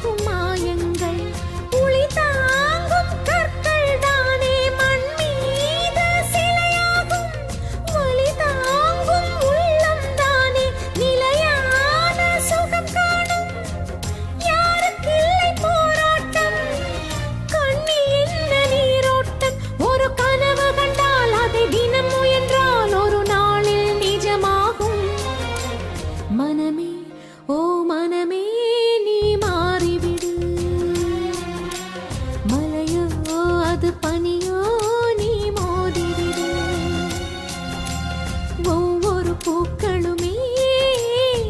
செய்யும் மாயங்கள் உளி தாங்கும் கற்கள் தானே மண் மீது சிலையாகும் வலி தாங்கும் உள்ளம் தானே நிலையான சுகம் காணும் யாருக்கில்லை போராட்டம் கண்ணி என்ன நீரோட்டம் ஒரு கனவு கண்டால் அதை தினம் முயன்றால் ஒரு நாளில் நிஜமாகும் மனமே ஓ மனமே